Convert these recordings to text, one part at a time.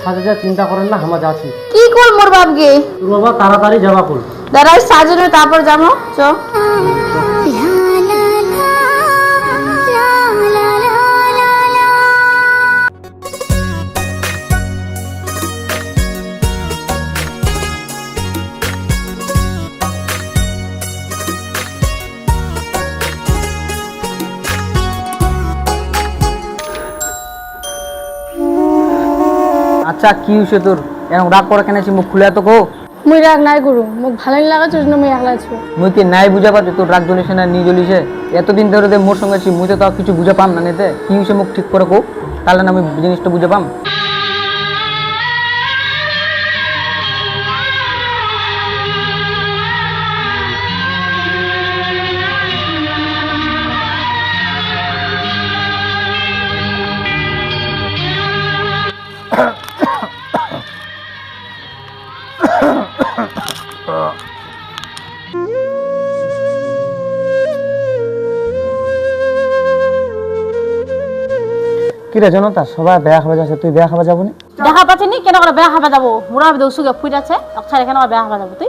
সাজে যা চিন্তা করেন না, আমরা যাচ্ছি। কি কর মোর বাপকে? তোর বাবা তাড়াতাড়ি যাবা কল। দাঁড়াই সাজনে তারপর যাবো। চ আচ্ছা কি হইছে তোর? এরকম রাগ করে কেন? মুখ খুলে তো কো। মুই রাগ নাই করু, মোক ভালোই লাগাছ জন্য মুই একলা আছি। মুই কি নাই বুঝা পাচ্ছি তোর রাগ জ্বলিছে না নি জ্বলিছে? এতদিন ধরে যে মোর সঙ্গে আছি মুই তো তাও কিছু বুঝা পাম না নেতে। কি হইছে মুখ ঠিক করে কো, তাহলে না আমি জিনিসটা বুঝা পাম। কিরে জনতা, সবাই বেয়া খাবার যাচ্ছে, তুই বেয়া খাবার যাবো না? দেখা পাচ্ছিনি কেন করে বেয়া খাবা যাবো? মুরা দৌসুকে ফুট আছে অক্ষরে কেন বেয়া খাবা যাবো তুই?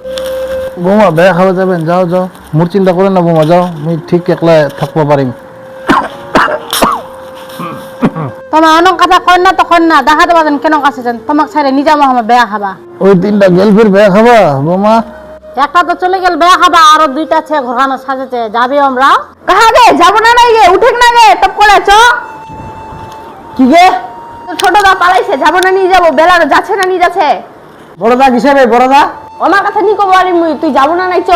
বৌমা বেয়া খাবার যাবেন, যাও যাও, মোর চিন্তা করেন না বৌমা, যাও, আমি ঠিক একলা থাকবো পারিম। তোমার অনেক কথা কর না তখন না দেখাতে পারেন কেন কাছে যান, তোমাকে ছাড়ে নিজে আমার বেয়া খাবা। ওই তিনটা গেল ফির বেয়া খাবা বৌমা? একটা তো চলে গেল বেয়া খাবা, আরো দুইটা আছে ঘোরানো সাজেছে, যাবে আমরা। কাহা গে যাবো না নাই গে, উঠেক না গে তপ করে চ। কি গে? ছোট দা পালাইছে, যাবো না নিয়ে যাবো, বেলা যাচ্ছে না নিয়ে যাচ্ছে। বড়দা কিসের রে বড়দা? আমার কথা নি কব আরে মুই, তুই যাবো না নাই চ।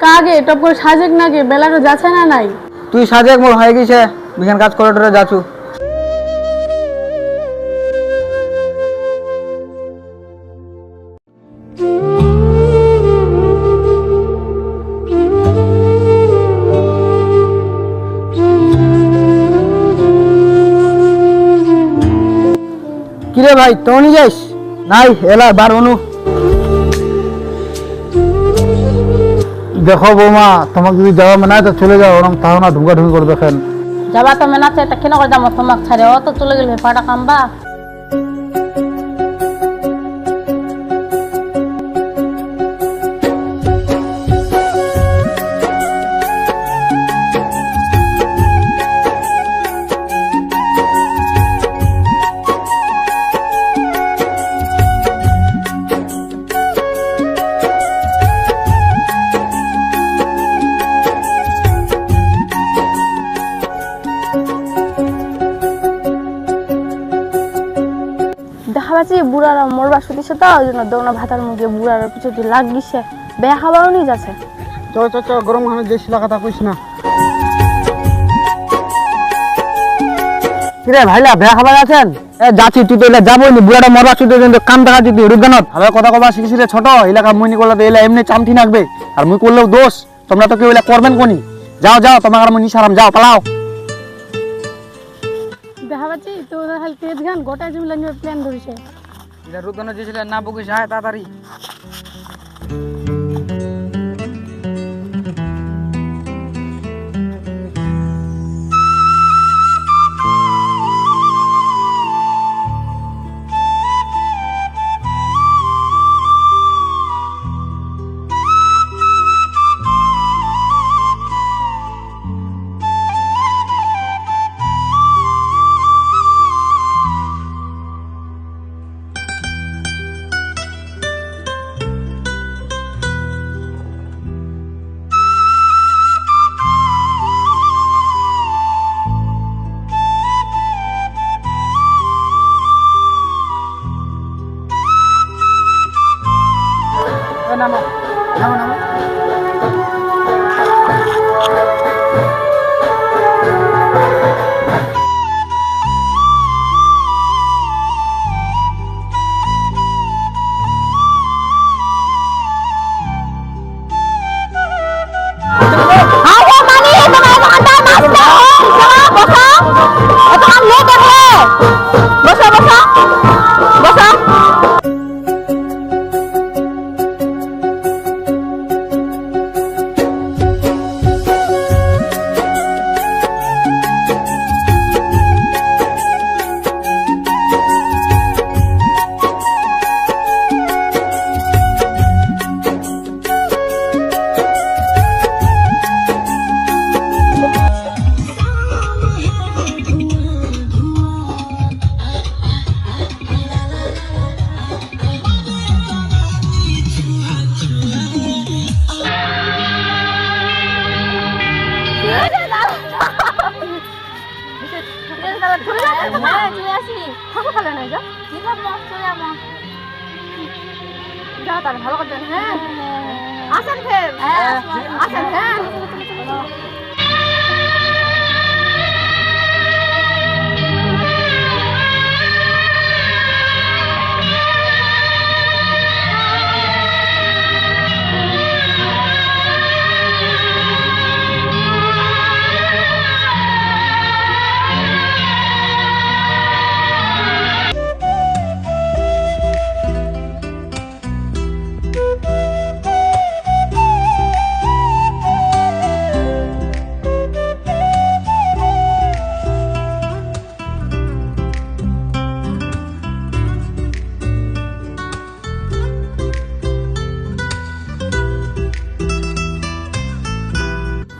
কাগে টপ করে সাজেক না গে, বেলা যাচ্ছে না নাই। তুই সাজে মোর হয়ে গেছে, বিখান কাজ করে টরে যাচ্ছু। কিরে ভাই তোনি যাইস? নাই এলা বার অনু। দেখো বৌমা, তোমাকে যদি যাওয়া মানে তো চলে যাও, ওরকম তাও না ঢুকা ঢুকি করে দেখেন। যাবা তো মেনা চাই, তা কেন করে যাবো তোমাকে ছাড়ে? ও তো চলে গেলে পাটা কামবা। দেখা পাচ্ছি বুড়ারা মরবা শুতিছে তো, ওই জন্য দৌনা ভাতার মুখে বুড়ার পিছনে লাগ গিয়েছে, বেয়া খাবারও নিয়ে যাচ্ছে। চল চল চল, গরম খানে দেশি কথা কইস না। কিরে ভাইলা বেয়া খাবার আছেন? এ যাচ্ছি, তুই তো এলা যাবই নি, বুড়াটা মরবা শুতে কাম দেখা তুই রুগানত ভাবে কথা কবা শিখিস রে ছোট। এলাকা মুই নি করলে তো এলা এমনি চামঠি নাকবে, আর মুই করলেও দোষ। তোমরা তো কেউ এলা করবেন কোনি? যাও যাও, তোমার আর মুই নিসারাম, যাও পালাও। দেখা পাচ্ছি তো খালি তেজ গান গোটা জমিলা নিয়ে প্ল্যান করেছে। এটা রুগানত যেছিল না বকিস, আয় তাড়াতাড়ি। নামো নামো নামো। চলে যাবে হ্যাঁ চলে আসি থাকো তাহলে না যা কি থাকবো চলে যাবো যাও তাহলে ভালো করে দেন হ্যাঁ আসেন ফের আসেন হ্যাঁ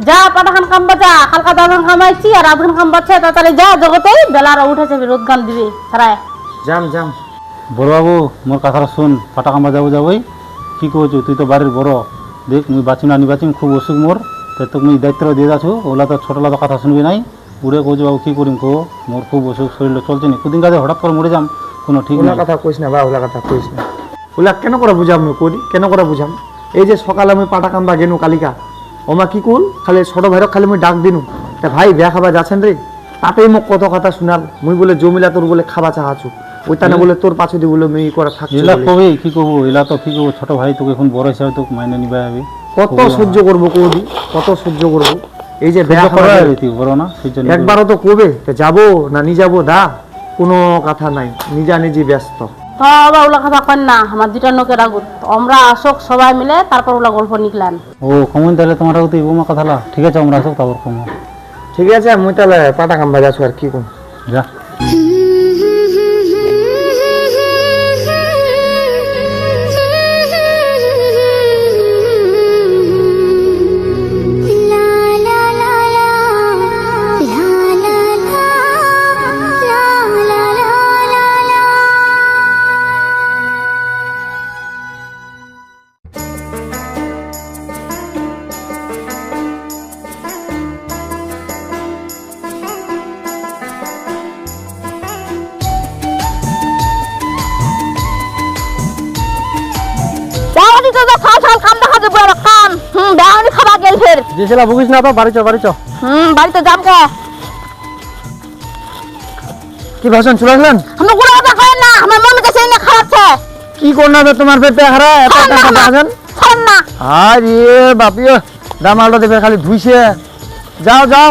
যা পাটাখান খাম বাজা হালকা দাগান খামাইছি আর আবখান খাম বাচ্চা তাড়াতাড়ি যা জগতেই বেলারা উঠেছে রোদ গান দিবে ছাড়ায় যাম বড়বাবু মোর কথাটা শুন ফাটা কামা যাবই কি কইছো তুই তো বাড়ির বড় দেখ মুই বাঁচিম না বাঁচিম খুব অসুখ মোর তাই তোকে মুই দায়িত্ব দিয়ে যাচ্ছ ওলা তো ছোটলা তো কথা শুনবি নাই উড়ে কইছো বাবু কি করিম কো মোর খুব অসুখ শরীর চলছে না কুদিন কাজে হঠাৎ করে মরে যাম কোনো ঠিক ওলা নাই কথা কইস না বা ওলা কথা কইস না ওলা কেন করে বুঝাম মুই করি কেন করে বুঝাম এই যে সকালে আমি পাটা কামবা গেনু কালিকা ওমা কি কুল খালি ছোট ভাইরক খালি মুই ডাক দিনু তা ভাই বিয়া খাবা যাচ্ছেন রে তাতেই মোক কত কথা শুনাল মুই বলে জমিলা তোর বলে খাবা চাহাছু ওইটানে বলে তোর পাছু দি বলে মেয়ে করে থাকছে এলা কবে কি কব এলা তো কি কব ছোট ভাই তোকে এখন বড় হিসাবে তোকে মাইনে নিবে হবে কত সহ্য করবো কৌদি কত সহ্য করবো এই যে বিয়া খাবা তুই বড় না সেই জন্য একবারও তো কবে তা যাবো না নি যাবো দা কোনো কথা নাই নিজা নিজে ব্যস্ত বাবা ওলা কথা কন না আমার দুটা নোকের আগুত আমরা আসক সবাই মিলে তারপর ওলা গল্প নিকলাম ও কমন তাহলে তোমার তো ইবমা কথালা ঠিক আছে আমরা আসো তারপর কমন ঠিক আছে মুই তাহলে পাটা কামবা যাচ্ছ আর কি কোন যা যেছিলা বুঝিস না তো বাড়ি চ বাড়িতে যাম কে কি ভাষণ চলে আসলেন আমরা গুলো কথা কই না আমার মন কাছে না খারাপছে কি করনা তো তোমার পেটে হারা এত টাকা বাজান ছাড় না আরে বাপিও দামালটা দেবে খালি ধুইছে যাও যাও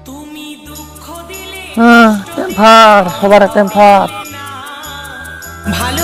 তুমি দুঃখ দিলে হ্যাঁ টেম্পার সবার টেম্পার ভালো